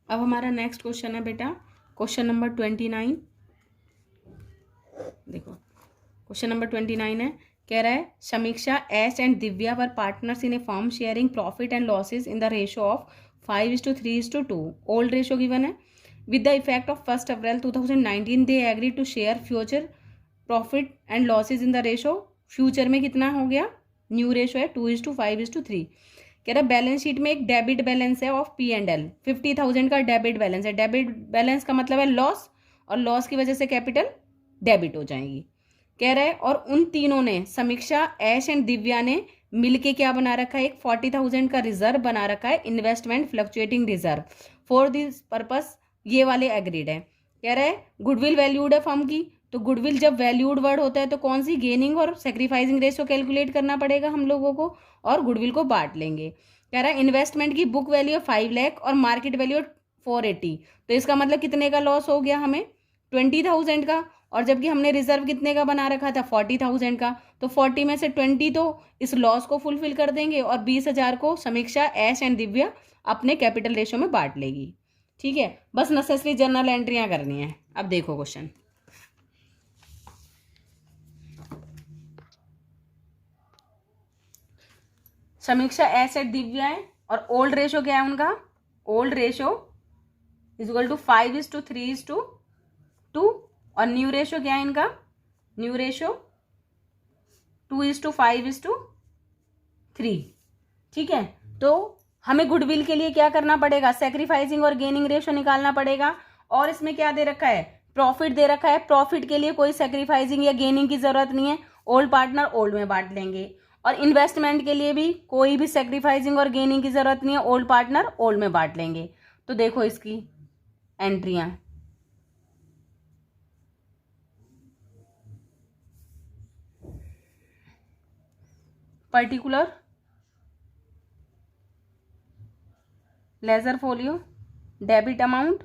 अब हमारा next question है बेटा क्वेश्चन नंबर 29। देखो क्वेश्चन नंबर 29 है, कह रहा है Samiksha Aish and Divya were partners in a firm sharing profit and losses in the ratio of 5:3:2। Old ratio given है। With the effect of 1 April 2019 they agree to share future profit and losses in the ratio. Future में कितना हो गया, new ratio है 2:5:3। कह रहा है balance sheet में एक डेबिट बैलेंस है ऑफ P&L 50,000 का डेबिट बैलेंस है। डेबिट बैलेंस का मतलब है लॉस, और लॉस की वजह से कैपिटल डेबिट हो जाएगी। कह रहा है और उन तीनों ने, समीक्षा, ऐश एंड दिव्या ने मिलके क्या बना रखा है, एक 40,000 का रिजर्व बना रखा है, investment fluctuating reserve for this purpose. ये वाले एग्रीड है। कह रहा है गुडविल वैल्यूड है फर्म की, तो गुडविल जब वैल्यूड वर्ड होता है तो कौन सी, गेनिंग और सेक्रीफाइसिंग रेशियो कैलकुलेट करना पड़ेगा हम लोगों को, और गुडविल को बांट लेंगे। कह रहा है इन्वेस्टमेंट की बुक वैल्यू है 5 लाख और मार्केट वैल्यू 480, तो इसका मतलब कितने का लॉस हो गया हमें, 20,000 का। और जबकि हमने रिजर्व कितने का बना रखा था, 40,000 का, तो 40 में से 20 तो इस लॉस को फुलफिल कर देंगे और 20,000 को समीक्षा, ऐश एंड दिव्या अपने कैपिटल रेशियो में बांट लेगी। ठीक है, बस नेसेसरी जर्नल एंट्रियां करनी है। अब देखो क्वेश्चन, समीक्षा, ऐश एंड दिव्या है और ओल्ड रेशो क्या है उनका, old ratio is equal to 5:3:2 और न्यू रेशो क्या है इनका, न्यू रेशो 2:5:3। ठीक है, तो हमें गुडविल के लिए क्या करना पड़ेगा, सेक्रीफाइसिंग और गेनिंग रेशो निकालना पड़ेगा। और इसमें क्या दे रखा है, प्रॉफिट दे रखा है। प्रॉफिट के लिए कोई सेक्रीफाइसिंग या गेनिंग की जरूरत नहीं है, ओल्ड पार्टनर ओल्ड में बांट लेंगे। और इन्वेस्टमेंट के लिए भी कोई भी सेक्रीफाइसिंग और गेनिंग की जरूरत नहीं है, ओल्ड पार्टनर ओल्ड में बांट लेंगे। तो देखो इसकी एंट्रियां, particular, ledger folio, debit amount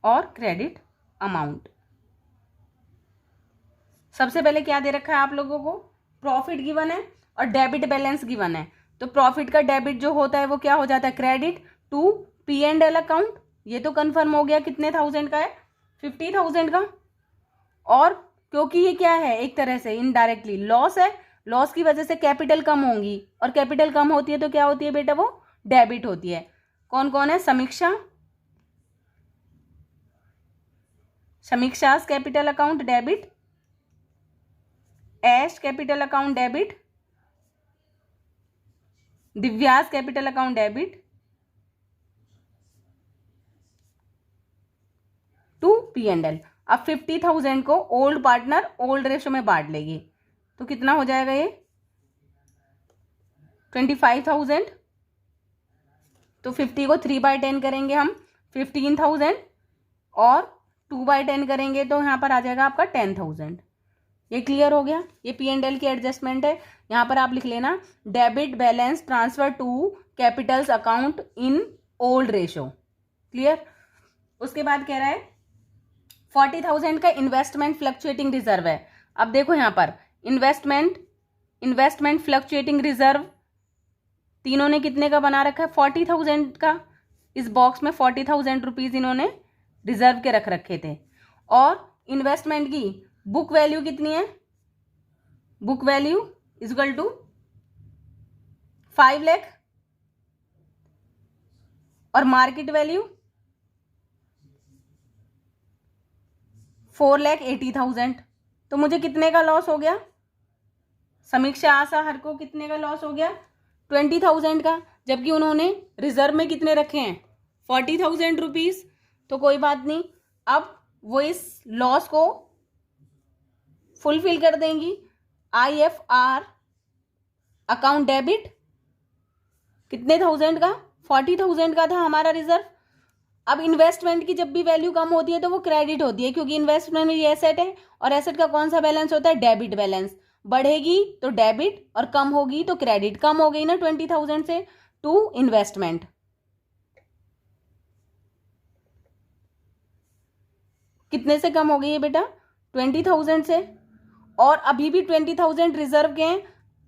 और क्रेडिट अमाउंट। सबसे पहले क्या दे रखा है आप लोगों को, प्रॉफिट गिवन है और डेबिट बैलेंस गिवन है। तो प्रॉफिट का डेबिट जो होता है वो क्या हो जाता है, क्रेडिट टू P&L अकाउंट। ये तो कंफर्म हो गया कितने थाउजेंड का है, 50,000 का। और क्योंकि ये क्या है, एक तरह से इनडायरेक्टली लॉस है, लॉस की वजह से कैपिटल कम होंगी, और कैपिटल कम होती है तो क्या होती है बेटा, वो डेबिट होती है। कौन कौन है, Samiksha, Samiksha's capital account debit, Aish capital account debit, Divya's capital account debit to P&L। अब 50,000 को ओल्ड पार्टनर ओल्ड रेशो में बांट लेगी, तो कितना हो जाएगा ये 25,000। तो 50 को 3/10 करेंगे हम, 15,000, और 2/10 करेंगे तो यहाँ पर आ जाएगा आपका 10,000। ये क्लियर हो गया, ये P&L की एडजस्टमेंट है। यहाँ पर आप लिख लेना debit balance transfer to capitals account in old ratio. Clear. उसके बाद कह रहा है 40,000 का इन्वेस्टमेंट फ्लक्चुएटिंग रिजर्व है। अब देखो यहाँ पर इन्वेस्टमेंट फ्लक्चुएटिंग रिजर्व तीनों ने कितने का बना रखा है, 40,000 का। इस बॉक्स में 40,000 रुपीज इन्होंने रिजर्व के रख रखे थे। और इन्वेस्टमेंट की बुक वैल्यू कितनी है, book value is equal to 5 lakh और मार्केट वैल्यू 4,80,000। तो मुझे कितने का लॉस हो गया, समीक्षा, आशा, हर को कितने का लॉस हो गया, 20,000 का। जबकि उन्होंने रिजर्व में कितने रखे हैं, 40,000 रुपीज। तो कोई बात नहीं, अब वो इस लॉस को फुलफिल कर देंगी। IFR अकाउंट डेबिट कितने थाउजेंड का, 40,000 का था हमारा रिजर्व। अब इन्वेस्टमेंट की जब भी वैल्यू कम होती है तो वो क्रेडिट होती है, क्योंकि इन्वेस्टमेंट में ये एसेट है, और एसेट का कौन सा बैलेंस होता है, डेबिट बैलेंस। बढ़ेगी तो डेबिट और कम होगी तो क्रेडिट। कम हो गई ना 20,000 से टू इन्वेस्टमेंट, कितने से कम हो गई है बेटा, 20,000 से। और अभी भी 20,000 रिजर्व के हैं,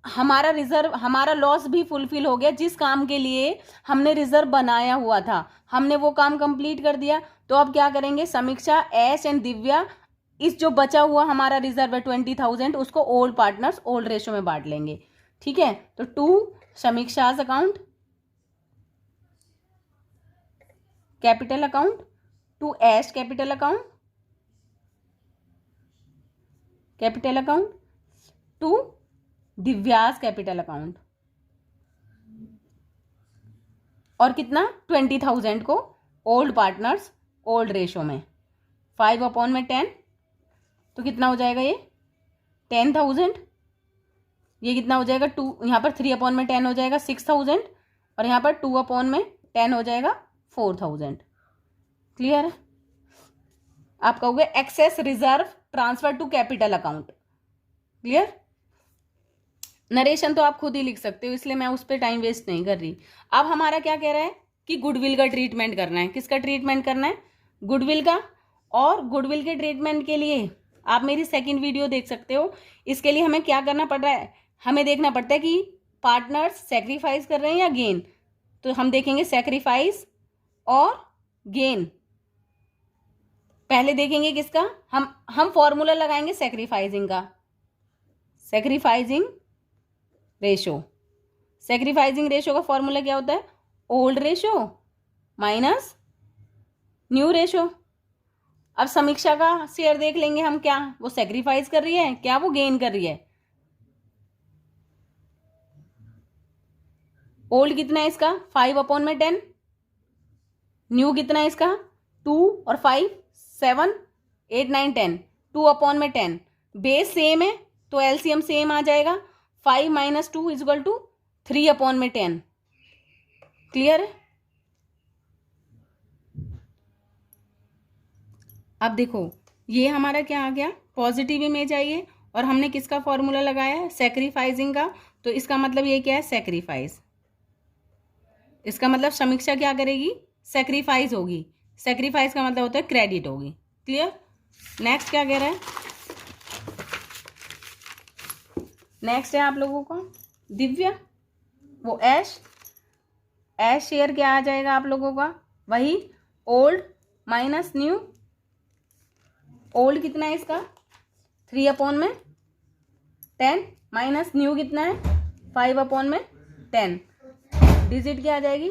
हमारा रिजर्व, हमारा लॉस भी फुलफिल हो गया। जिस काम के लिए हमने रिजर्व बनाया हुआ था हमने वो काम कंप्लीट कर दिया। तो अब क्या करेंगे, समीक्षा, ऐश एंड दिव्या, इस जो बचा हुआ हमारा रिजर्व है 20,000 उसको ओल्ड पार्टनर्स ओल्ड रेशो में बांट लेंगे। ठीक है, तो to Samiksha's account capital account, to Aish capital account to Divya's capital account, और कितना 20,000 को ओल्ड पार्टनर्स ओल्ड रेशो में 5/10, तो कितना हो जाएगा ये 10,000। ये कितना हो जाएगा 2, यहाँ पर 3/10 हो जाएगा 6,000, और यहाँ पर 2/10 हो जाएगा 4,000। क्लियर है? आप कहोगे excess reserve transfer to capital account. Clear? Narration तो आप खुद ही लिख सकते हो, इसलिए मैं उस पर टाइम वेस्ट नहीं कर रही। अब हमारा क्या कह रहा है कि गुडविल का ट्रीटमेंट करना है। किसका ट्रीटमेंट करना है? गुडविल का। और गुडविल के ट्रीटमेंट के लिए आप मेरी सेकंड वीडियो देख सकते हो। इसके लिए हमें क्या करना पड़ रहा है, हमें देखना पड़ता है कि पार्टनर्स सेक्रीफाइस कर रहे हैं या गेन। तो हम देखेंगे सेक्रीफाइस और गेन। पहले देखेंगे किसका, हम फॉर्मूला लगाएंगे सेक्रीफाइसिंग का, सेक्रीफाइसिंग रेशो। सेक्रीफाइसिंग रेशो का फॉर्मूला क्या होता है, old ratio minus new ratio. अब समीक्षा का शेयर देख लेंगे हम, क्या वो सेक्रीफाइस कर रही है, क्या वो गेन कर रही है। ओल्ड कितना है इसका 5/10, न्यू कितना है इसका 2 और 5 7 8 9 10, 2/10। बेस सेम है तो एलसीएम सेम आ जाएगा, 5 - 2 = 3/10। क्लियर है? अब देखो ये हमारा क्या आ गया, पॉजिटिव इमेज आई है, और हमने किसका फॉर्मूला लगाया है, सेक्रीफाइसिंग का। तो इसका मतलब ये क्या है, सेक्रीफाइस। इसका मतलब समीक्षा क्या करेगी, सेक्रीफाइस होगी। सेक्रीफाइस का मतलब होता है क्रेडिट होगी। क्लियर? नेक्स्ट क्या कह रहा है, नेक्स्ट है आप लोगों का दिव्या, वो ऐश शेयर क्या आ जाएगा आप लोगों का, वही ओल्ड माइनस न्यू। ओल्ड कितना है इसका 3/10 माइनस न्यू कितना है 5/10। डिजिट क्या आ जाएगी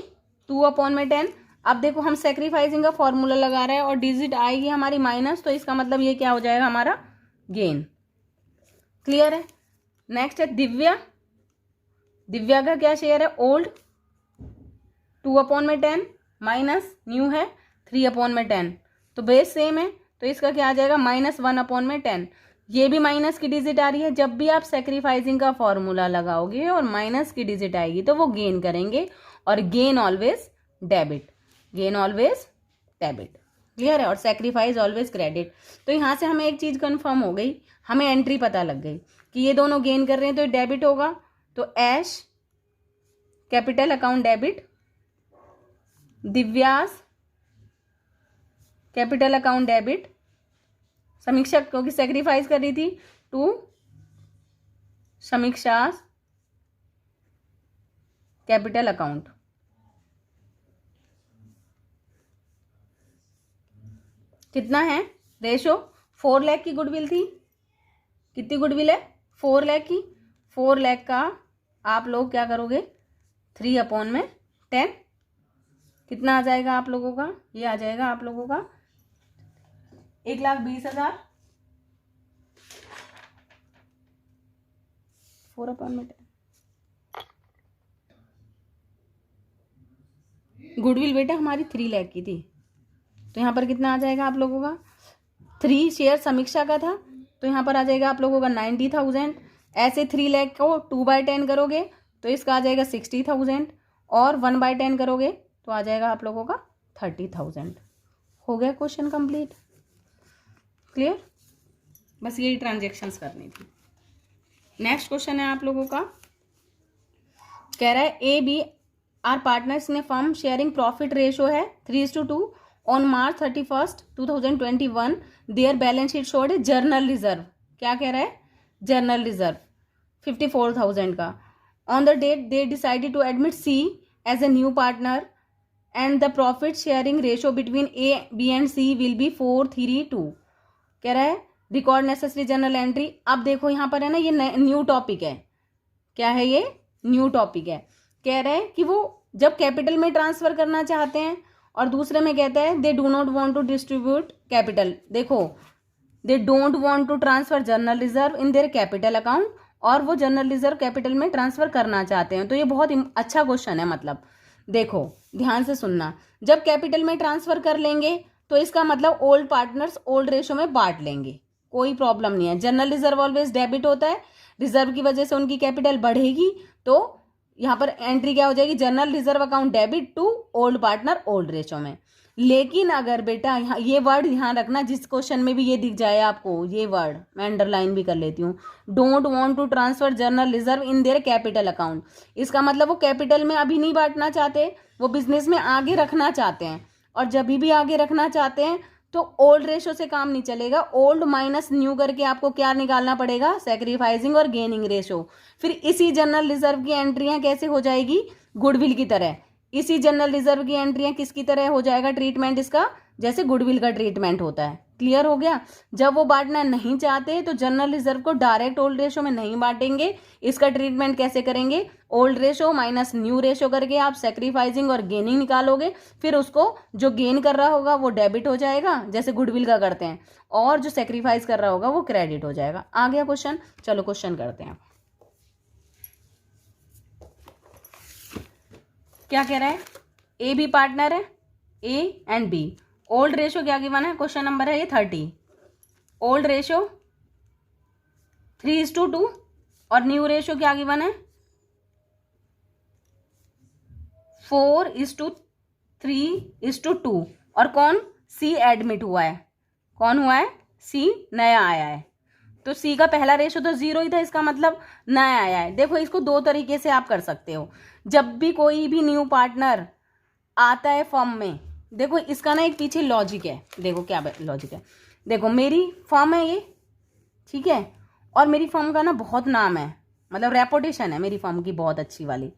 2/10। अब देखो हम सेक्रीफाइसिंग का फॉर्मूला लगा रहे हैं और डिजिट आएगी हमारी माइनस, तो इसका मतलब ये क्या हो जाएगा हमारा गेन। क्लियर है? नेक्स्ट है दिव्या। दिव्या का क्या शेयर है, ओल्ड 2/10 माइनस न्यू है 3/10, तो बेस सेम है, तो इसका क्या आ जाएगा -1/10। ये भी माइनस की डिजिट आ रही है। जब भी आप सेक्रीफाइसिंग का फॉर्मूला लगाओगे और माइनस की डिजिट आएगी तो वो गेन करेंगे, और gain always debit, gain always debit. Clear है? और सेक्रीफाइस ऑलवेज क्रेडिट। तो यहाँ से हमें एक चीज कंफर्म हो गई, हमें एंट्री पता लग गई कि ये दोनों गेन कर रहे हैं तो डेबिट होगा। तो Aish capital account debit, Divya's capital account debit. Samiksha क्योंकि सेक्रीफाइस कर रही थी, टू समीक्षा कैपिटल अकाउंट। कितना है रेशो, 4 लाख की गुडविल थी। कितनी गुडविल है 4 लाख की। 4 लाख का आप लोग क्या करोगे 3/10, कितना आ जाएगा आप लोगों का, ये आ जाएगा आप लोगों का 1,20,000। 4/10 गुडविल बेटा हमारी 3 लाख की थी, तो यहाँ पर कितना आ जाएगा आप लोगों का, 3 शेयर समीक्षा का था, तो यहाँ पर आ जाएगा आप लोगों का 90,000। ऐसे 3 लाख को 2/10 करोगे तो इसका आ जाएगा 60,000, और 1/10 करोगे तो आ जाएगा आप लोगों का 30,000। हो गया क्वेश्चन कंप्लीट। क्लियर? बस यही ट्रांजेक्शन्स करनी थी। नेक्स्ट क्वेश्चन है आप लोगों का, कह रहा है A B are partners in a firm sharing profit ratio है 3:2 on March 31, 2021 their balance sheet showed a general reserve. क्या कह रहा है, जर्नल रिजर्व 54,000 का। On the date they decided to admit C as a new partner and the profit sharing ratio between A B and C will be 4:3:2। कह रहा है record necessary general entry. अब देखो यहाँ पर है ना, ये न्यू टॉपिक है। क्या है ये? न्यू टॉपिक है। कह रहा है कि वो जब कैपिटल में ट्रांसफर करना चाहते हैं और दूसरे में कहता है they do not want to distribute capital. देखो, they don't want to transfer general reserve in their capital account, और वो जनरल रिजर्व कैपिटल में ट्रांसफर करना चाहते हैं। तो ये बहुत अच्छा क्वेश्चन है। मतलब देखो ध्यान से सुनना, जब कैपिटल में ट्रांसफर कर लेंगे तो इसका मतलब ओल्ड पार्टनर्स ओल्ड रेशो में बांट लेंगे, कोई प्रॉब्लम नहीं है। जनरल रिजर्व ऑलवेज डेबिट होता है, रिजर्व की वजह से उनकी कैपिटल बढ़ेगी, तो यहाँ पर एंट्री क्या हो जाएगी? General reserve account debit to old partner old ratio में। लेकिन अगर बेटा यहाँ ये वर्ड ध्यान रखना, जिस क्वेश्चन में भी ये दिख जाए आपको, ये वर्ड मैं अंडरलाइन भी कर लेती हूँ, don't want to transfer general reserve in their capital account. इसका मतलब वो कैपिटल में अभी नहीं बांटना चाहते, वो बिजनेस में आगे रखना चाहते हैं। और जब भी आगे रखना चाहते हैं तो ओल्ड रेशो से काम नहीं चलेगा, ओल्ड माइनस न्यू करके आपको क्या निकालना पड़ेगा? सैक्रिफाइसिंग और गेनिंग रेशो। फिर इसी जनरल रिजर्व की एंट्रियां कैसे हो जाएगी? गुडविल की तरह। इसी जनरल रिजर्व की एंट्रियां किसकी तरह हो जाएगा ट्रीटमेंट इसका? जैसे गुडविल का ट्रीटमेंट होता है। क्लियर हो गया? जब वो बांटना नहीं चाहते तो जनरल रिजर्व को डायरेक्ट ओल्ड रेशो में नहीं बांटेंगे। इसका ट्रीटमेंट कैसे करेंगे? Old ratio minus new ratio करके आप सैक्रिफाइसिंग और गेनिंग निकालोगे। फिर उसको जो गेन कर रहा होगा वो डेबिट हो जाएगा, जैसे गुडविल का करते हैं, और जो सैक्रिफाइस कर रहा होगा वो क्रेडिट हो जाएगा। आ गया क्वेश्चन? चलो क्वेश्चन करते हैं। क्या कह रहा है? ए बी पार्टनर है, A and B. Old ratio क्या गिवन है? क्वेश्चन नंबर है ये 30। ओल्ड रेशो 3:2 और न्यू रेशो क्या गिवन है? 4:3:2। और कौन? सी एडमिट हुआ है। कौन हुआ है? सी नया आया है। तो सी का पहला रेशो तो 0 ही था, इसका मतलब नया आया है। देखो इसको दो तरीके से आप कर सकते हो। जब भी कोई भी न्यू पार्टनर आता है फर्म में, देखो इसका ना एक पीछे लॉजिक है। देखो क्या लॉजिक है? देखो मेरी फर्म है ये, ठीक है, और मेरी फर्म का ना बहुत नाम है, मतलब रेपुटेशन है मेरी फर्म की बहुत अच्छी वाली,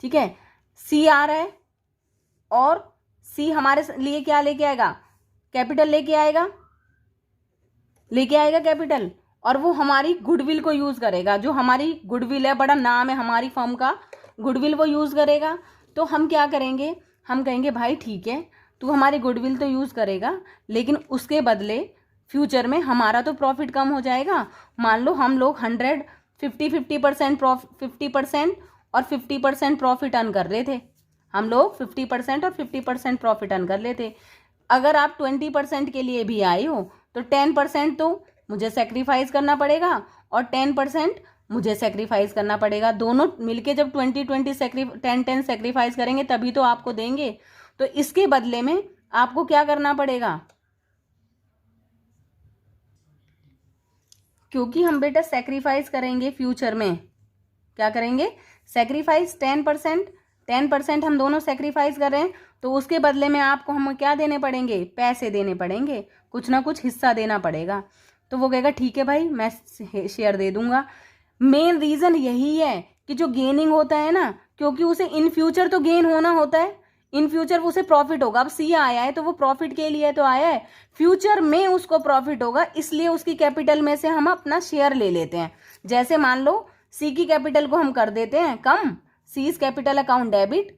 ठीक है। सी आ रहा है और सी हमारे लिए क्या लेके आएगा? कैपिटल लेके आएगा कैपिटल, और वो हमारी गुडविल को यूज करेगा। जो हमारी गुडविल है, बड़ा नाम है हमारी फर्म का, गुडविल वो यूज करेगा। तो हम क्या करेंगे? हम कहेंगे भाई ठीक है, तू हमारी गुडविल तो यूज करेगा, लेकिन उसके बदले फ्यूचर में हमारा तो प्रॉफिट कम हो जाएगा। मान लो हम लोग 50% और 50% प्रॉफिट अर्न कर रहे थे। हम लोग 50% और 50% प्रॉफिट अर्न कर लेते। अगर आप 20% के लिए भी आए हो तो 10% तो मुझे सेक्रीफाइस करना पड़ेगा और 10% मुझे सेक्रीफाइस करना पड़ेगा। दोनों मिलके जब 10 सेक्रीफाइस करेंगे तभी तो आपको देंगे। तो इसके बदले में आपको क्या करना पड़ेगा? क्योंकि हम बेटा सेक्रीफाइस करेंगे फ्यूचर में, क्या करेंगे? सेक्रीफाइस 10% हम दोनों सेक्रीफाइस कर रहे हैं, तो उसके बदले में आपको हम क्या देने पड़ेंगे? पैसे देने पड़ेंगे, कुछ ना कुछ हिस्सा देना पड़ेगा। तो वो कहेगा ठीक है भाई मैं शेयर दे दूंगा। मेन रीजन यही है कि जो गेनिंग होता है ना, क्योंकि उसे इन फ्यूचर तो गेन होना होता है, इन फ्यूचर उसे प्रॉफिट होगा। अब सी आया है तो वो प्रॉफिट के लिए तो आया है, फ्यूचर में उसको प्रॉफिट होगा, इसलिए उसकी कैपिटल में से हम अपना शेयर ले लेते हैं। जैसे मान लो सी की कैपिटल को हम कर देते हैं कम, सीज कैपिटल अकाउंट डेबिट।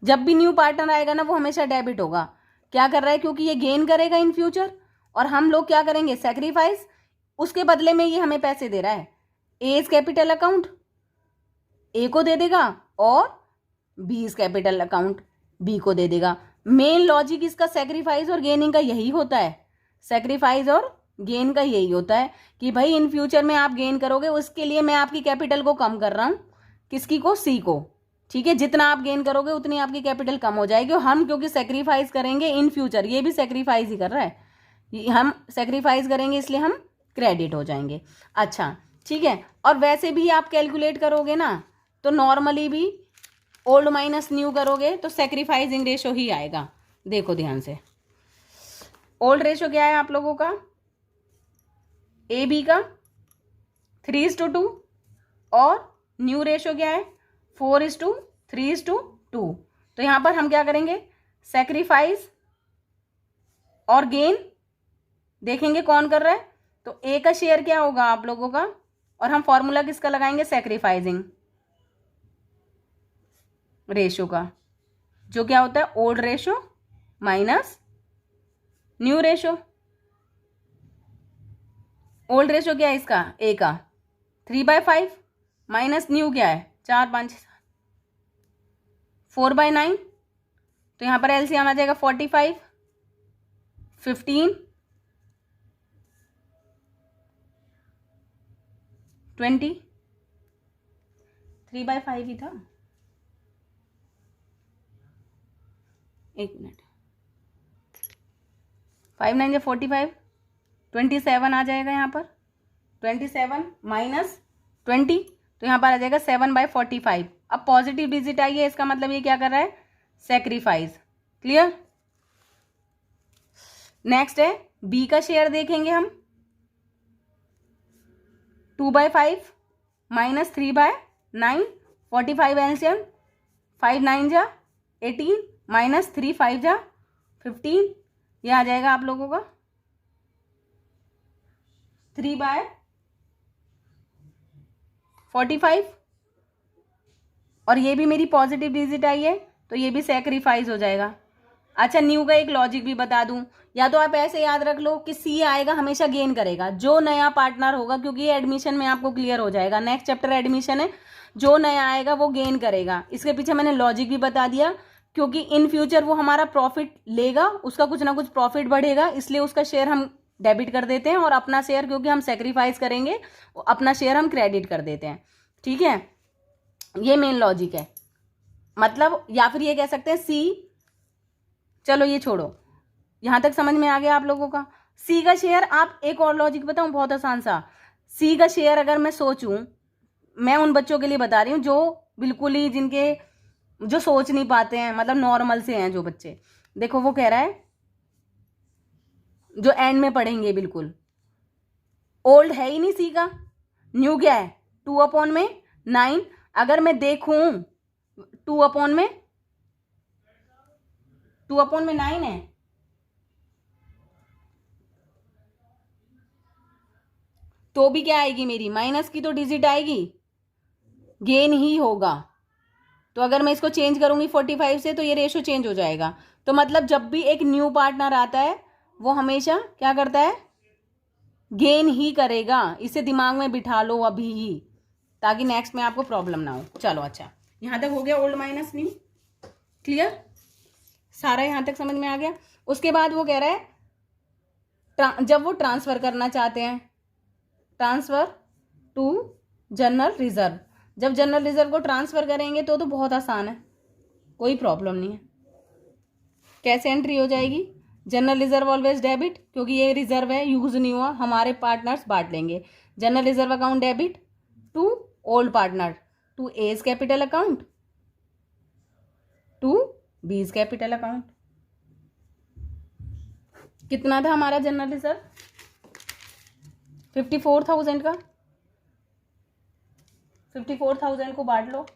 जब भी न्यू पार्टनर आएगा ना वो हमेशा डेबिट होगा। क्या कर रहा है? क्योंकि ये गेन करेगा इन फ्यूचर, और हम लोग क्या करेंगे? सेक्रीफाइस। उसके बदले में ये हमें पैसे दे रहा है। एज कैपिटल अकाउंट ए को दे देगा और बीज कैपिटल अकाउंट बी को दे देगा। मेन लॉजिक इसका सेक्रीफाइस और गेनिंग का यही होता है। सेक्रीफाइस और गेन का यही होता है कि भाई इन फ्यूचर में आप गेन करोगे, उसके लिए मैं आपकी कैपिटल को कम कर रहा हूं। किसकी को? सी को। ठीक है, जितना आप गेन करोगे उतनी आपकी कैपिटल कम हो जाएगी। और हम क्योंकि सेक्रीफाइस करेंगे इन फ्यूचर, ये भी सेक्रीफाइस ही कर रहा है, हम सेक्रीफाइस करेंगे इसलिए हम क्रेडिट हो जाएंगे। अच्छा ठीक है, और वैसे भी आप कैलकुलेट करोगे ना तो नॉर्मली भी ओल्ड माइनस न्यू करोगे तो सेक्रीफाइसिंग रेशो ही आएगा। देखो ध्यान से, ओल्ड रेशो क्या है आप लोगों का? ए बी का 3:2 और न्यू रेशो क्या है 4:3:2। तो यहाँ पर हम क्या करेंगे, सेक्रीफाइस और गेन देखेंगे कौन कर रहा है। तो ए का शेयर क्या होगा आप लोगों का, और हम फॉर्मूला किसका लगाएंगे, सेक्रीफाइसिंग रेशो का, जो क्या होता है old ratio minus new ratio. Old ratio क्या है इसका, ए का 3/5 माइनस न्यू क्या है 4 5 4/9। तो यहाँ पर एलसीएम आ जाएगा 45 15 20 3/5 ही था, एक मिनट, 5 9 45 27 आ जाएगा यहाँ पर, 27 माइनस 20, तो यहाँ पर आ जाएगा 7/45। अब पॉजिटिव डिजिट आई है, इसका मतलब ये क्या कर रहा है, सेक्रीफाइस। क्लियर। नेक्स्ट है बी का शेयर देखेंगे हम, 2/5 माइनस 3/9 45 एलसीएम 5 9 जा 18 माइनस 3 5 जा 15, यह आ जाएगा आप लोगों का 3/45 और ये भी मेरी पॉजिटिव डिजिट आई है तो ये भी सेक्रीफाइस हो जाएगा। अच्छा न्यू का एक लॉजिक भी बता दूं, या तो आप ऐसे याद रख लो कि सी आएगा हमेशा गेन करेगा, जो नया पार्टनर होगा, क्योंकि ये एडमिशन में आपको क्लियर हो जाएगा, नेक्स्ट चैप्टर एडमिशन है, जो नया आएगा वो गेन करेगा। इसके पीछे मैंने लॉजिक भी बता दिया, क्योंकि इन फ्यूचर वो हमारा प्रॉफिट लेगा, उसका कुछ ना कुछ प्रॉफिट बढ़ेगा, इसलिए उसका शेयर हम डेबिट कर देते हैं, और अपना शेयर क्योंकि हम सेक्रीफाइस करेंगे अपना शेयर हम क्रेडिट कर देते हैं। ठीक है, ये मेन लॉजिक है। मतलब या फिर ये कह सकते हैं सी, चलो ये छोड़ो, यहां तक समझ में आ गया आप लोगों का। सी का शेयर, आप एक और लॉजिक बताऊं बहुत आसान सा, सी का शेयर अगर मैं सोचूं, मैं उन बच्चों के लिए बता रही हूं जो बिल्कुल ही जिनके जो सोच नहीं पाते हैं, मतलब नॉर्मल से हैं जो बच्चे, देखो वो कह रहा है जो एंड में पढ़ेंगे, बिल्कुल ओल्ड है ही नहीं सी का, न्यू क्या है 2/9। अगर मैं देखूं 2/9 है, तो भी क्या आएगी मेरी, माइनस की तो डिजिट आएगी, गेन ही होगा। तो अगर मैं इसको चेंज करूंगी 45 से तो ये रेशो चेंज हो जाएगा। तो मतलब जब भी एक न्यू पार्टनर आता है वो हमेशा क्या करता है, गेन ही करेगा। इसे दिमाग में बिठा लो अभी ही, ताकि नेक्स्ट में आपको प्रॉब्लम ना हो। चलो अच्छा, यहां तक हो गया ओल्ड माइनस न्यू, क्लियर, सारा यहां तक समझ में आ गया। उसके बाद वो कह रहा है जब वो ट्रांसफर करना चाहते हैं, ट्रांसफर टू जनरल रिजर्व, जब जनरल रिजर्व को ट्रांसफर करेंगे तो बहुत आसान है, कोई प्रॉब्लम नहीं है। कैसे एंट्री हो जाएगी, जनरल रिजर्व ऑलवेज डेबिट, क्योंकि ये रिजर्व है, यूज नहीं हुआ, हमारे पार्टनर्स बांट लेंगे। General reserve account debit to old partner, to A's capital account to B's capital account. कितना था हमारा जनरल रिजर्व, 54,000 का, 54,000 को बांट लो,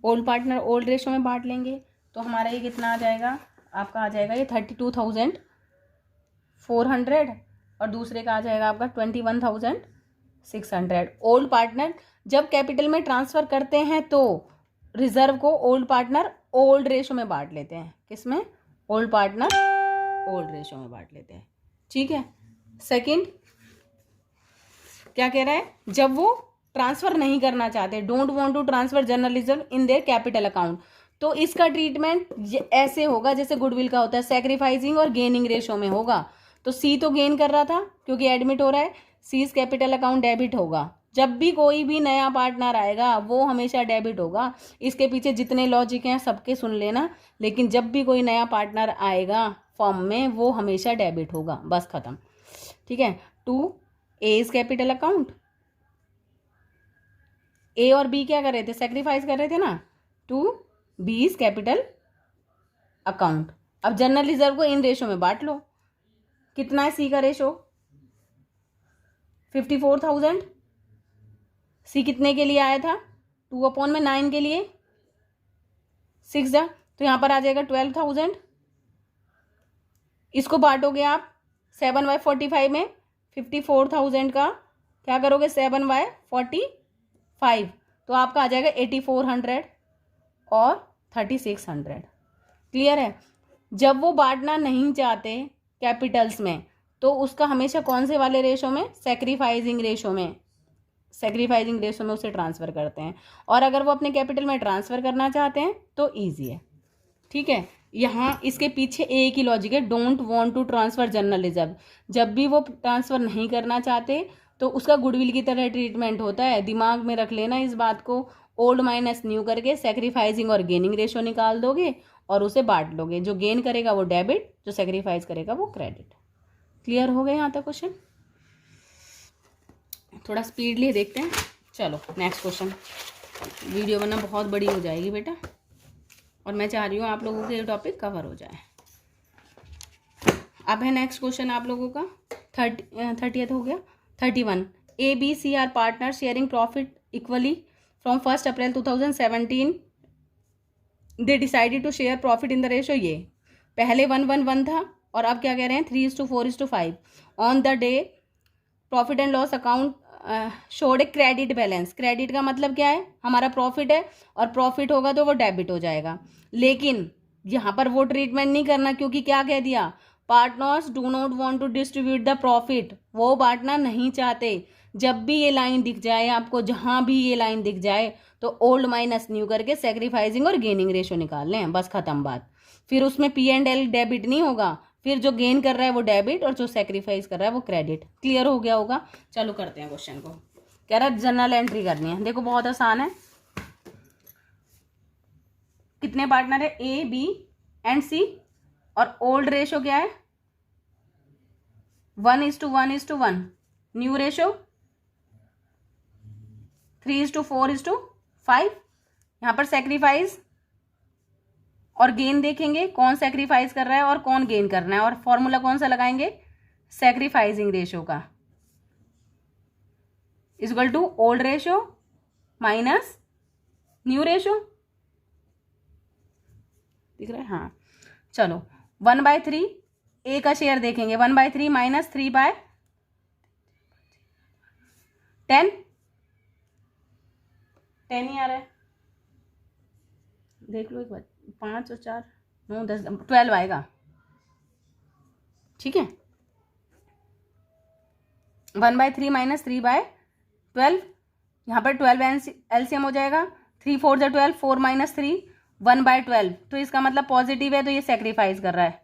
ओल्ड पार्टनर ओल्ड रेशो में बांट लेंगे, तो हमारा ये कितना आ जाएगा, आपका आ जाएगा ये 32,400 और दूसरे का आ जाएगा आपका 21,600। ओल्ड पार्टनर जब कैपिटल में ट्रांसफर करते हैं तो रिजर्व को ओल्ड पार्टनर ओल्ड रेशो में बांट लेते हैं, किसमें, ओल्ड पार्टनर ओल्ड रेशो में बांट लेते हैं। ठीक है, सेकंड क्या कह रहा है, जब वो ट्रांसफर नहीं करना चाहते, don't want to transfer general reserve in their capital account, तो इसका ट्रीटमेंट ऐसे होगा जैसे गुडविल का होता है, सैक्रिफाइसिंग और गेनिंग रेशो में होगा। तो सी तो गेन कर रहा था क्योंकि एडमिट हो रहा है, सीज कैपिटल अकाउंट डेबिट होगा। जब भी कोई भी नया पार्टनर आएगा वो हमेशा डेबिट होगा। इसके पीछे जितने लॉजिक हैं सबके सुन लेना, लेकिन जब भी कोई नया पार्टनर आएगा फॉर्म में वो हमेशा डेबिट होगा, बस खत्म। ठीक है, टू एज कैपिटल अकाउंट, ए और बी क्या कर रहे थे, सेक्रीफाइस कर रहे थे ना, टू बीज कैपिटल अकाउंट। अब जनरल रिजर्व को इन रेशो में बांट लो, कितना है सी का रेशो? 54,000। सी कितने के लिए आया था? 2/9 के लिए, 6 जा, तो यहाँ पर आ जाएगा 12,000। इसको बांटोगे आप 7/45 में, 54,000 का क्या करोगे 7/45, तो आपका आ जाएगा 8400 और 3600। क्लियर है? जब वो बांटना नहीं चाहते कैपिटल्स में तो उसका हमेशा कौन से वाले रेशो में? सैक्रिफाइसिंग रेशो में, सैक्रिफाइसिंग रेशो में उसे ट्रांसफ़र करते हैं। और अगर वो अपने कैपिटल में ट्रांसफ़र करना चाहते हैं तो ईजी है। ठीक है, यहाँ इसके पीछे एक ही लॉजिक है, don't want to transfer general reserve. जब भी वो ट्रांसफ़र नहीं करना चाहते तो उसका गुडविल की तरह ट्रीटमेंट होता है। दिमाग में रख लेना इस बात को, ओल्ड माइनस न्यू करके सैक्रिफाइसिंग और गेनिंग रेशो निकाल दोगे और उसे बांट लोगे। जो गेन करेगा वो डेबिट, जो सैक्रिफाइस करेगा वो क्रेडिट। क्लियर हो गया यहाँ तक क्वेश्चन? थोड़ा स्पीडली देखते हैं। चलो नेक्स्ट क्वेश्चन, वीडियो वरना बहुत बड़ी हो जाएगी बेटा, और मैं चाह रही हूँ आप लोगों के ये टॉपिक कवर हो जाए। अब है नेक्स्ट क्वेश्चन आप लोगों का 30th हो गया। 31, A B C are partner sharing profit equally from 1 April 2017 they decided to share profit in the ratio. ये पहले 1-1-1 था और अब क्या कह रहे हैं 3:4:5। On the day profit and loss account showed a credit balance. Credit का मतलब क्या है? हमारा प्रॉफिट है और प्रॉफिट होगा तो वो डेबिट हो जाएगा। लेकिन यहाँ पर वो ट्रीटमेंट नहीं करना, क्योंकि क्या कह दिया? Partners do not want to distribute the profit. वो बांटना नहीं चाहते। जब भी ये लाइन दिख जाए आपको, जहाँ भी ये लाइन दिख जाए, तो ओल्ड माइनस न्यू करके सैक्रिफाइसिंग और गेनिंग रेशो निकाल लें, बस खत्म बात। फिर उसमें P&L डेबिट नहीं होगा, फिर जो गेन कर रहा है वो डेबिट और जो सैक्रिफाइस कर रहा है वो क्रेडिट। क्लियर हो गया होगा? चलो करते हैं क्वेश्चन को। कह रहा है जनरल एंट्री करनी है। देखो बहुत आसान है। कितने पार्टनर है? ए बी एंड सी, और ओल्ड रेशो क्या है? 1:1:1। New ratio 3:4:5। यहाँ पर सैक्रिफाइस और गेन देखेंगे, कौन सैक्रिफाइस कर रहा है और कौन गेन करना है, और फॉर्मूला कौन सा लगाएंगे? सैक्रिफाइसिंग रेशो का equal to old ratio minus new ratio. दिख रहा है? हाँ चलो 1/3 ए का शेयर देखेंगे, 1/3 माइनस 3/10। टेन ही आ रहा है, देख लो एक बार। 5 और 4 9 10 12 आएगा। ठीक है, 1/3 माइनस 3/12। यहाँ पर 12 एलसीएम हो जाएगा। 3 4 12, 4 माइनस 3 1/12। तो इसका मतलब पॉजिटिव है, तो ये सैक्रिफाइस कर रहा है।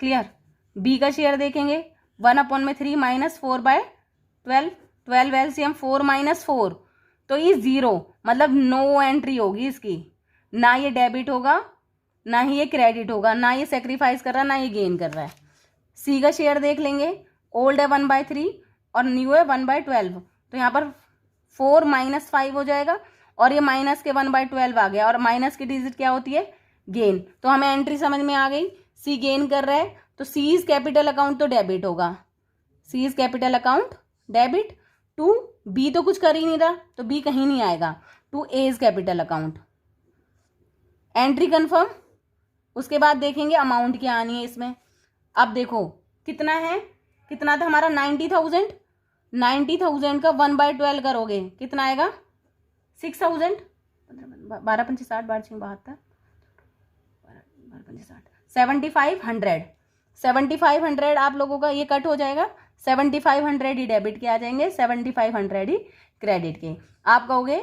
क्लियर? बी का शेयर देखेंगे, 1/3 माइनस 4/12। 12 एलसीएम 4 माइनस 4, तो ये 0, मतलब नो एंट्री होगी इसकी। ना ये डेबिट होगा, ना ही ये क्रेडिट होगा, ना ये सैक्रिफाइस कर रहा है, ना ये गेन कर रहा है। सी का शेयर देख लेंगे, ओल्ड है 1/3 और न्यू है 1/12, तो यहाँ पर 4 माइनस 5 हो जाएगा, और ये माइनस के 1/12 आ गया, और माइनस की डिजिट क्या होती है? गेन। तो हमें एंट्री समझ में आ गई। सी गेन कर रहा है तो सी इज कैपिटल अकाउंट तो डेबिट होगा। C is capital account debit to B, तो कुछ कर ही नहीं रहा तो बी कहीं नहीं आएगा, to A is capital account. Entry confirm. उसके बाद देखेंगे अमाउंट क्या आनी है इसमें। अब देखो कितना है, कितना था हमारा 90,000। 90,000 का 1/12 करोगे कितना आएगा? 6,000। 12 पंचे 60, 12 6 72, 12 पंचे 60, 7,500। 7,500 आप लोगों का ये कट हो जाएगा। 7,500 ही डेबिट के आ जाएंगे, 7,500 ही क्रेडिट के। आप कहोगे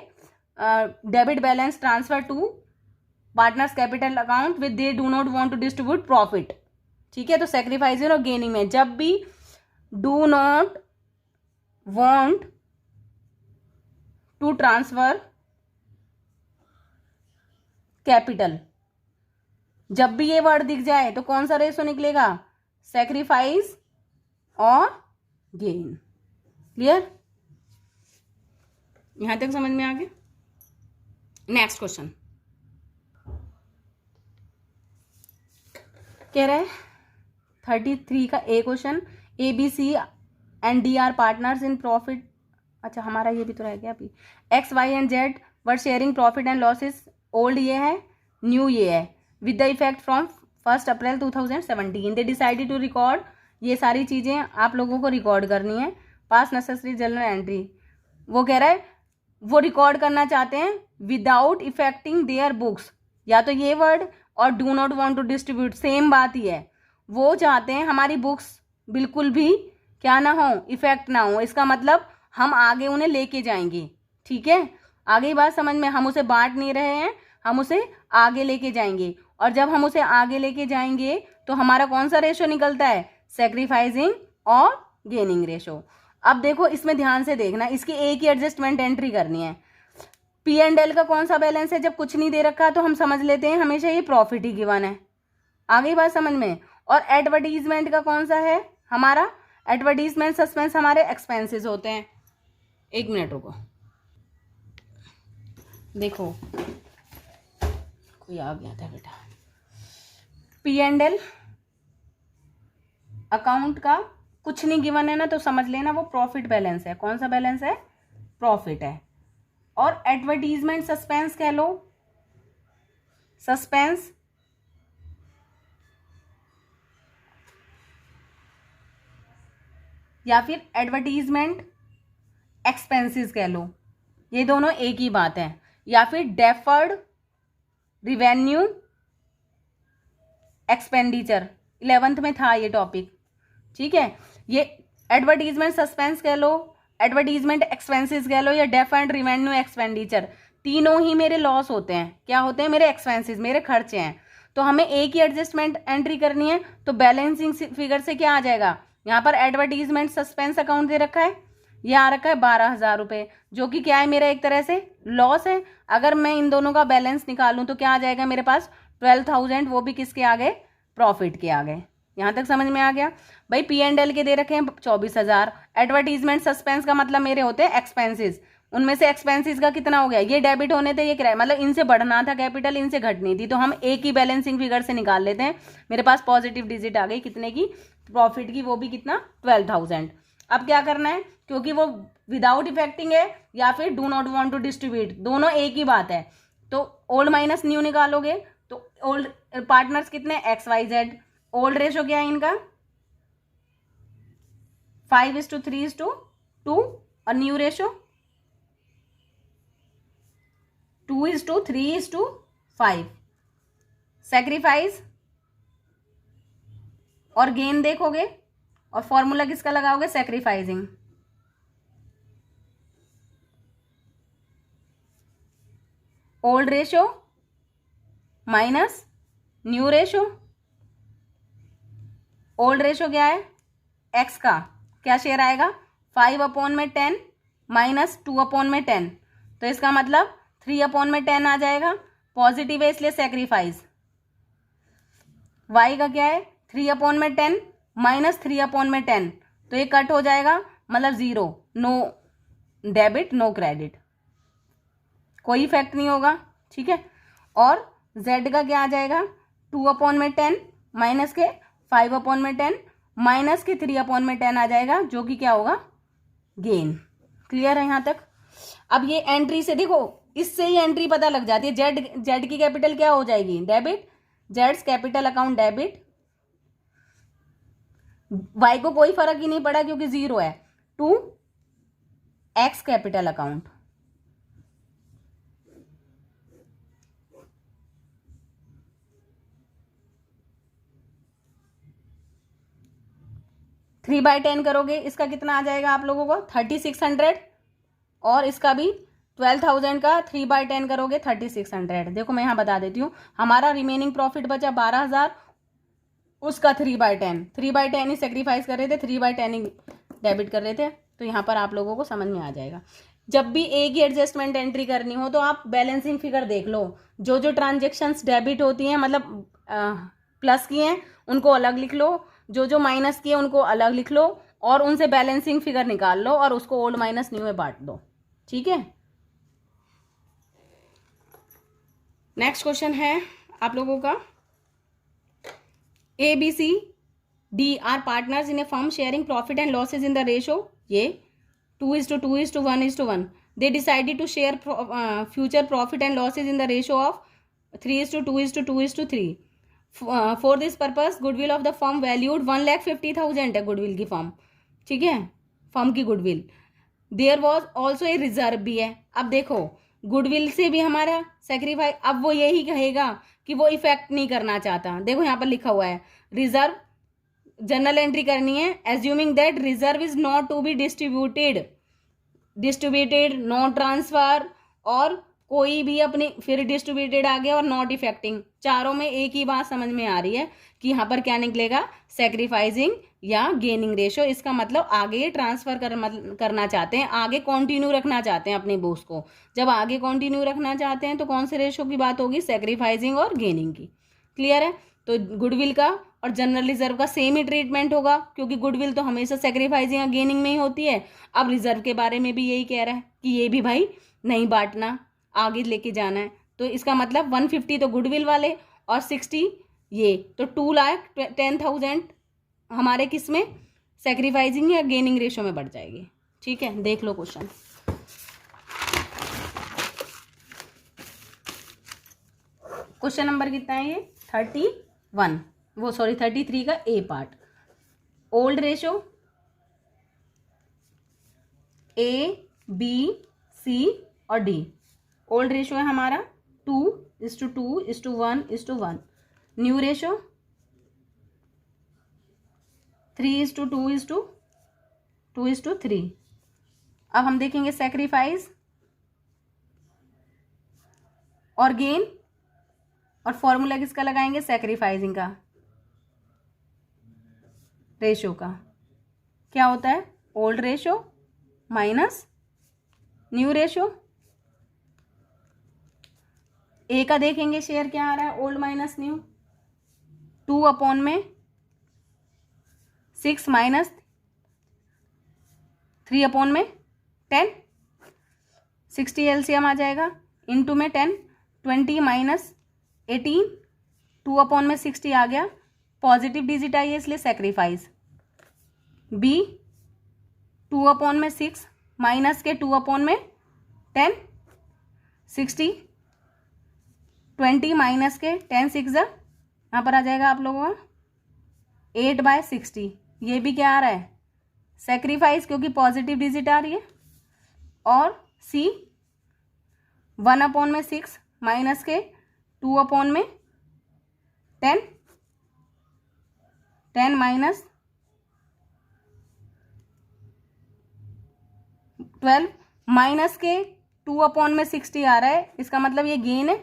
debit balance transfer to partners capital account with they do not want to distribute profit. ठीक है, तो सैक्रिफाइसिंग और गेनिंग में जब भी do not want to transfer capital, जब भी ये वर्ड दिख जाए तो कौन सा रेशो निकलेगा? सैक्रिफाइस और गेन। क्लियर? यहां तक समझ में आ गया? नेक्स्ट क्वेश्चन कह रहा है 33 का A question, ABC and D are partners in profit, अच्छा हमारा ये भी तो रह गया अभी, X Y and Z were sharing profit and losses, old ये है, न्यू ये है, with the effect from 1 April 2017 they decided to record, ये सारी चीज़ें आप लोगों को रिकॉर्ड करनी है, पास नेसेसरी जर्नल एंट्री, वो कह रहा है वो रिकॉर्ड करना चाहते हैं विदाउट इफेक्टिंग देयर बुक्स, या तो ये वर्ड और do not want to distribute same बात ही है, वो चाहते हैं हमारी बुक्स बिल्कुल भी क्या ना हो, इफेक्ट ना हो, इसका मतलब हम आगे उन्हें लेके जाएंगे, ठीक है, आगे बात समझ में, हम उसे बांट नहीं रहे हैं, हम उसे आगे लेके जाएंगे, और जब हम उसे आगे लेके जाएंगे तो हमारा कौन सा रेशो निकलता है, सेक्रीफाइसिंग और गेनिंग रेशो। अब देखो इसमें ध्यान से देखना, इसकी एक ही एडजस्टमेंट एंट्री करनी है, पी एंड एल का कौन सा बैलेंस है, जब कुछ नहीं दे रखा तो हम समझ लेते हैं हमेशा ये प्रॉफिट ही गिवन है, आगे बात समझ में, और एडवर्टीजमेंट का कौन सा है हमारा, एडवर्टीजमेंट सस्पेंस हमारे एक्सपेंसेस होते हैं, एक मिनट रुको, देखो कोई आ गया था बेटा, पी एंड एल अकाउंट का कुछ नहीं गिवन है ना, तो समझ लेना वो प्रॉफिट बैलेंस है, कौन सा बैलेंस है, प्रॉफिट है, और एडवर्टीजमेंट सस्पेंस कह लो, सस्पेंस या फिर एडवर्टीजमेंट एक्सपेंसेस कह लो, ये दोनों एक ही बात है, या फिर डेफर्ड रिवेन्यू एक्सपेंडिचर, 11th में था ये टॉपिक, ठीक है, ये एडवर्टीजमेंट सस्पेंस कह लो, एडवर्टीजमेंट एक्सपेंसेस कह लो, या डेफर्ड रिवेन्यू एक्सपेंडिचर, तीनों ही मेरे लॉस होते हैं, क्या होते हैं, मेरे एक्सपेंसेस, मेरे खर्चे हैं, तो हमें एक ही एडजस्टमेंट एंट्री करनी है, तो बैलेंसिंग फिगर से क्या आ जाएगा, यहाँ पर एडवर्टीजमेंट सस्पेंस अकाउंट दे रखा है, ये आ रखा है 12,000 रुपये, जो कि क्या है, मेरा एक तरह से लॉस है, अगर मैं इन दोनों का बैलेंस निकालूं तो क्या आ जाएगा मेरे पास 12,000, वो भी किसके आ गए, प्रॉफिट के आ गए, यहाँ तक समझ में आ गया भाई। पी एंड एल के दे रखे हैं 24,000, एडवर्टीजमेंट सस्पेंस का मतलब मेरे होते हैं एक्सपेंसेस, उनमें से एक्सपेंसेस का कितना हो गया, ये डेबिट होने थे, ये किराया, मतलब इनसे बढ़ना था कैपिटल, इनसे घटनी थी, तो हम एक ही बैलेंसिंग फिगर से निकाल लेते हैं, मेरे पास पॉजिटिव डिजिट आ गई कितने की, प्रॉफिट की, वो भी कितना 12,000। अब क्या करना है, क्योंकि वो विदाउट इफेक्टिंग है या फिर do not want to distribute, दोनों एक ही बात है, तो ओल्ड माइनस न्यू निकालोगे, तो ओल्ड पार्टनर्स कितने, X Y Z, old ratio क्या है इनका 5:3:2, और न्यू रेशो 2:3:5, सेक्रीफाइस और गेन देखोगे, और फॉर्मूला किसका लगाओगे, sacrificing, old ratio minus new ratio, old ratio क्या है, एक्स का क्या शेयर आएगा, 5/10 माइनस 2/10, तो इसका मतलब 3/10 आ जाएगा, पॉजिटिव है इसलिए सेक्रीफाइस, वाई का क्या है 3/10 माइनस 3/10, तो ये कट हो जाएगा, मतलब 0, नो डेबिट नो क्रेडिट, कोई इफेक्ट नहीं होगा, ठीक है, और z का क्या आ जाएगा 2/10 माइनस के 5/10 माइनस के 3/10 आ जाएगा, जो कि क्या होगा, गेन। क्लियर है यहाँ तक। अब ये एंट्री से देखो, इससे ही एंट्री पता लग जाती है, जेड की कैपिटल क्या हो जाएगी, डेबिट, जेड्स कैपिटल अकाउंट डेबिट, वाई को कोई फर्क ही नहीं पड़ा क्योंकि 0 है, two X capital account, three by 10 करोगे, इसका कितना आ जाएगा आप लोगों को 3600, और इसका भी 12,000 का 3/10 करोगे 3600। देखो मैं यहाँ बता देती हूँ, हमारा रिमेनिंग प्रॉफिट बचा 12,000, उसका 3/10 ही सेक्रीफाइस कर रहे थे, 3/10 ही डेबिट कर रहे थे, तो यहाँ पर आप लोगों को समझ में आ जाएगा। जब भी एक ही एडजस्टमेंट एंट्री करनी हो तो आप बैलेंसिंग फिगर देख लो, जो जो ट्रांजेक्शन्स डेबिट होती हैं, मतलब प्लस की हैं उनको अलग लिख लो, जो जो माइनस किए उनको अलग लिख लो, और उनसे बैलेंसिंग फिगर निकाल लो और उसको ओल्ड माइनस न्यू में बांट दो, ठीक है। नेक्स्ट क्वेश्चन है आप लोगों का, ABC D are partners in a firm sharing profit and losses in the ratio, ये 2:2:1:1. They decided to share future profit and losses in the ratio of 3:2:2:3. For this purpose goodwill of the firm valued 1,50,000 है goodwill की firm, ठीक है, firm की goodwill. There was also a reserve भी है. अब देखो गुडविल से भी हमारा सेक्रीफाइस, अब वो यही कहेगा कि वो इफेक्ट नहीं करना चाहता. देखो यहाँ पर लिखा हुआ है रिजर्व, जर्नल एंट्री करनी है. Assuming that reserve is not to be distributed not transfer, और कोई भी अपनी, फिर डिस्ट्रीब्यूटेड आ गया और नॉट इफेक्टिंग. चारों में एक ही बात समझ में आ रही है कि यहाँ पर क्या निकलेगा, सेक्रीफाइसिंग या गेनिंग रेशो. इसका मतलब आगे ट्रांसफर करना चाहते हैं, आगे कंटिन्यू रखना चाहते हैं अपने बोस को. जब आगे कंटिन्यू रखना चाहते हैं तो कौन से रेशो की बात होगी, सेक्रीफाइसिंग और गेनिंग की. क्लियर है. तो गुडविल का और जनरल रिजर्व का सेम ही ट्रीटमेंट होगा, क्योंकि गुडविल तो हमेशा सेक्रीफाइसिंग और गेनिंग में ही होती है. अब रिजर्व के बारे में भी यही कह रहा है कि ये भी भाई नहीं बांटना, आगे लेके जाना है. तो इसका मतलब 150 तो गुडविल वाले और 60 ये, तो 2,10,000 हमारे किस में, सेक्रीफाइसिंग या गेनिंग रेशो में बढ़ जाएगी. ठीक है, देख लो क्वेश्चन. क्वेश्चन नंबर कितना है ये, 31, वो सॉरी 33 का A part. Old ratio A B C और डी. ओल्ड रेशो है हमारा 2:2:1:1. New ratio 3:2:2:3. अब हम देखेंगे सेक्रीफाइस और गेन, और फॉर्मूला किसका लगाएंगे, सेक्रीफाइसिंग का, रेशो का. क्या होता है, old ratio minus new ratio. A का देखेंगे शेयर क्या आ रहा है, old minus new, 2/6 minus 3/10. 60 LCM आ जाएगा, इनटू में 10, 20 माइनस 18, 2/60 आ गया. पॉजिटिव डिजिट आई है इसलिए सेक्रीफाइस. बी 2/6 माइनस के 2/10, 60, 20 माइनस के 10 6 यहाँ पर आ जाएगा आप लोगों का 8/60. ये भी क्या आ रहा है, सेक्रीफाइस, क्योंकि पॉजिटिव डिजिट आ रही है. और सी 1/6 माइनस के 2/10, 10 माइनस 12 माइनस के 2/60 आ रहा है, इसका मतलब ये गेन है.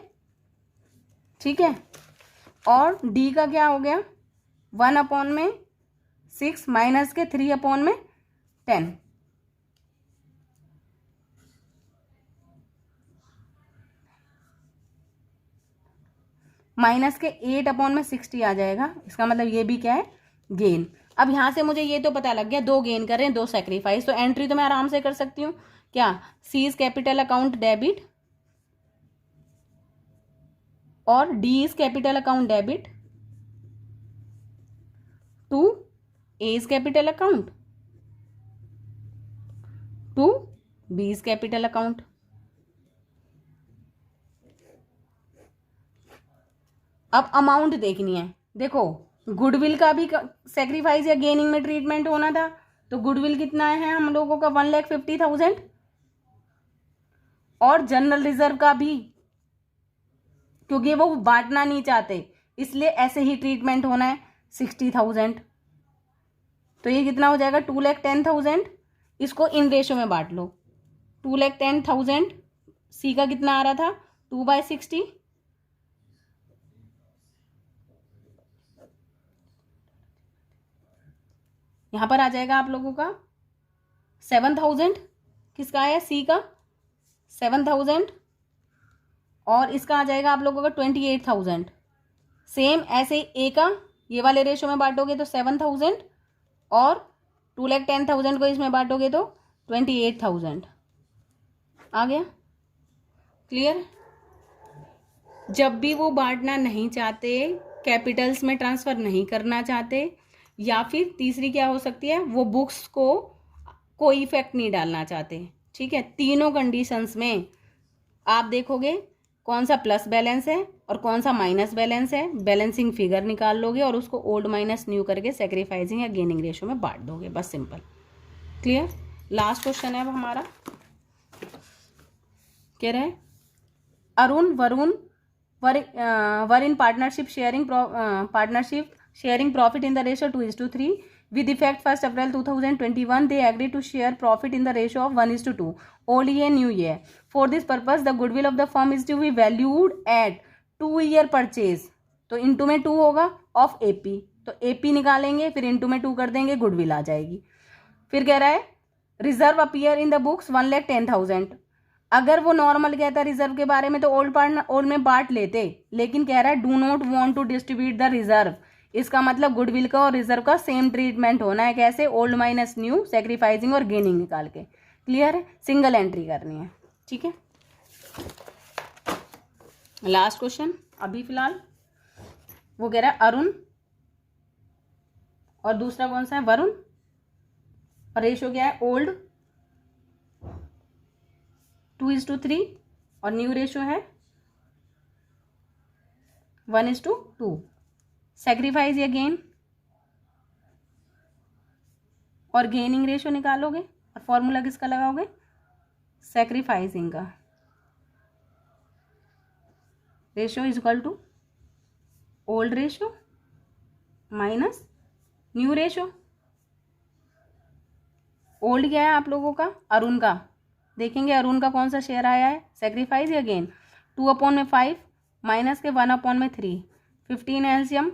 ठीक है. और डी का क्या हो गया, 1/6 माइनस के 3/10. माइनस के 8/60 आ जाएगा, इसका मतलब ये भी क्या है, गेन. अब यहां से मुझे ये तो पता लग गया, 2 गेन कर रहे हैं 2 सेक्रीफाइस, तो एंट्री तो मैं आराम से कर सकती हूँ. क्या, C is capital account debit और D is capital account debit to A is capital account to B is capital account. अब अमाउंट देखनी है. देखो गुडविल का भी सेक्रीफाइस या गेनिंग में ट्रीटमेंट होना था, तो गुडविल कितना है हम लोगों का, 1,50,000. और जनरल रिजर्व का भी, क्योंकि वो बांटना नहीं चाहते इसलिए ऐसे ही ट्रीटमेंट होना है, 60,000. तो ये कितना हो जाएगा, 2,10,000. इसको इन रेशो में बांट लो. 2,10,000 सी का कितना आ रहा था, 2/60. यहां पर आ जाएगा आप लोगों का 7,000. किसका आया, सी का 7,000. और इसका आ जाएगा आप लोगों का 28,000. सेम ऐसे ए का ये वाले रेशो में बांटोगे तो 7,000 और 2,10,000 को इसमें बांटोगे तो 28,000 आ गया. क्लियर. जब भी वो बांटना नहीं चाहते, कैपिटल्स में ट्रांसफर नहीं करना चाहते, या फिर तीसरी क्या हो सकती है, वो बुक्स को कोई इफेक्ट नहीं डालना चाहते। ठीक है, तीनों कंडीशंस में आप देखोगे कौन सा प्लस बैलेंस है और कौन सा माइनस बैलेंस है, बैलेंसिंग फिगर निकाल लोगे और उसको ओल्ड माइनस न्यू करके सैक्रिफाइसिंग या गेनिंग रेशियो में बांट दोगे, बस सिंपल। क्लियर। लास्ट क्वेश्चन है अब हमारा, कह रहे हैं Arun Varun were in partnership sharing profit in the ratio 2:3 with effect 1st April 2021 they agreed to share profit in the ratio of 1:2 old year new year. For this purpose the goodwill of the firm is to be valued at 2-year purchase, तो into में 2 होगा of AP, तो AP निकालेंगे फिर into में 2 कर देंगे, goodwill आ जाएगी। फिर कह रहा है reserve appear in the books 1,10,000। अगर वो नॉर्मल कहता है रिजर्व के बारे में तो ओल्ड में बांट लेते, लेकिन कह रहा है do not want to distribute the reserve. इसका मतलब गुडविल का और रिजर्व का सेम ट्रीटमेंट होना है। कैसे? ओल्ड माइनस न्यू, सैक्रिफाइसिंग और गेनिंग निकाल के। क्लियर है? सिंगल एंट्री करनी है। ठीक है, लास्ट क्वेश्चन अभी फिलहाल वो कह रहा है अरुण और दूसरा कौन सा है, वरुण, और रेशियो क्या है, ओल्ड 2:3 और न्यू रेशियो है 1:2। सैक्रिफाइस या गेन और गेनिंग रेशियो निकालोगे और फॉर्मूला किसका लगाओगे, सैक्रिफाइसिंग का। Ratio is equal to old ratio minus new ratio. Old क्या है आप लोगों का, अरुण का, देखेंगे अरुण का कौन सा शेयर आया है, सैक्रिफाइस या गेन। 2/5 माइनस के 1/3, 15 एलसीएम,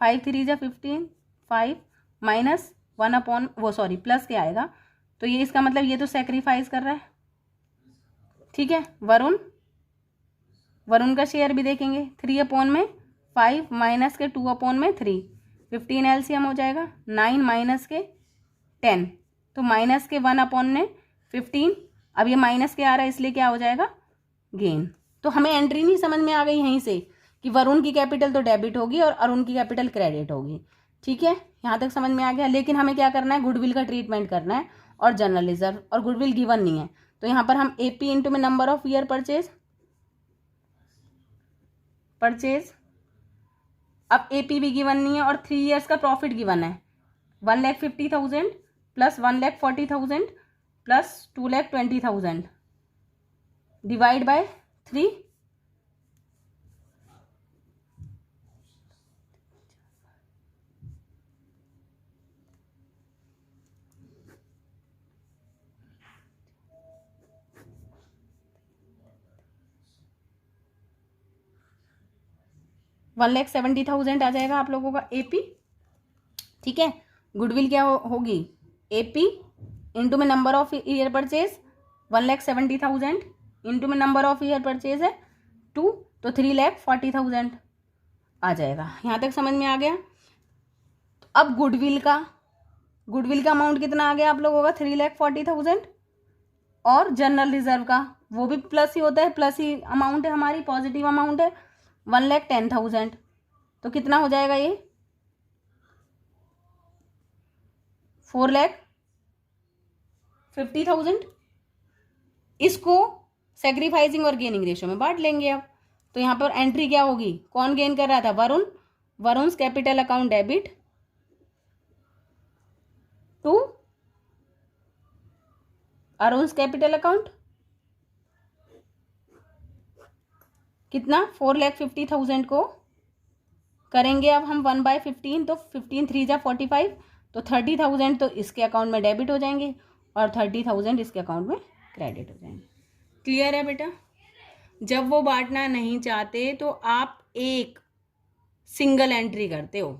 5 3 जा 15, 5 माइनस 1 प्लस क्या आएगा, तो ये इसका मतलब ये तो सैक्रिफाइस कर रहा है। ठीक है, वरुण का शेयर भी देखेंगे 3/5 माइनस के 2/3, 15 एलसीएम हो जाएगा, 9 माइनस के 10, तो माइनस के 1/15। अब ये माइनस के आ रहा है इसलिए क्या हो जाएगा, गेन। तो हमें एंट्री नहीं समझ में आ गई यहीं से कि वरुण की कैपिटल तो डेबिट होगी और अरुण की कैपिटल क्रेडिट होगी। ठीक है, यहाँ तक समझ में आ गया। लेकिन हमें क्या करना है, गुडविल का ट्रीटमेंट करना है और जनरल रिजर्व, और गुडविल गिवन नहीं है, तो यहाँ पर हम AP इंटू में नंबर ऑफ ईयर परचेज। अब AP भी गिवन नहीं है और 3 ईयर्स का प्रॉफिट गिवन है, 1,50,000 प्लस 1,40,000 प्लस 2,20,000 डिवाइड बाय 3। $1,70,000 आ जाएगा आप लोगों का AP। ठीक है, गुडविल क्या होगी, AP इंटू में number of year purchase 1,70,000 into में नंबर ऑफ ईयर परचेज है 2, तो 3,40,000 आ जाएगा। यहाँ तक समझ में आ गया। तो अब गुडविल का अमाउंट कितना आ गया आप लोगों का, 3,40,000, और जनरल रिजर्व का वो भी प्लस ही होता है, प्लस ही अमाउंट है हमारी, पॉजिटिव अमाउंट है 1,10,000। तो कितना हो जाएगा ये, 4,50,000। इसको सैक्रिफाइसिंग और गेनिंग रेशियो में बांट लेंगे अब। तो यहाँ पर एंट्री क्या होगी, कौन गेन कर रहा था, Varun capital account debit to Arun capital account, कितना 4,50,000 को करेंगे अब हम 1/15, तो 15 3 जा 45, तो 30,000 तो इसके अकाउंट में डेबिट हो जाएंगे और 30,000 इसके अकाउंट में क्रेडिट हो जाएंगे। क्लियर है बेटा? जब वो बांटना नहीं चाहते तो आप एक सिंगल एंट्री करते हो।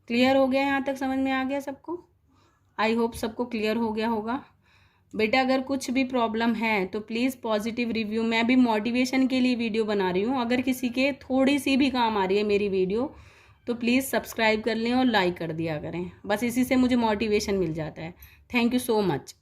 क्लियर हो गया? यहाँ तक समझ में आ गया सबको? आई होप सबको क्लियर हो गया होगा। बेटा अगर कुछ भी प्रॉब्लम है तो प्लीज़ पॉजिटिव रिव्यू, मैं भी मोटिवेशन के लिए वीडियो बना रही हूँ, अगर किसी के थोड़ी सी भी काम आ रही है मेरी वीडियो तो प्लीज़ सब्सक्राइब कर लें और लाइक कर दिया करें, बस इसी से मुझे मोटिवेशन मिल जाता है। Thank you so much.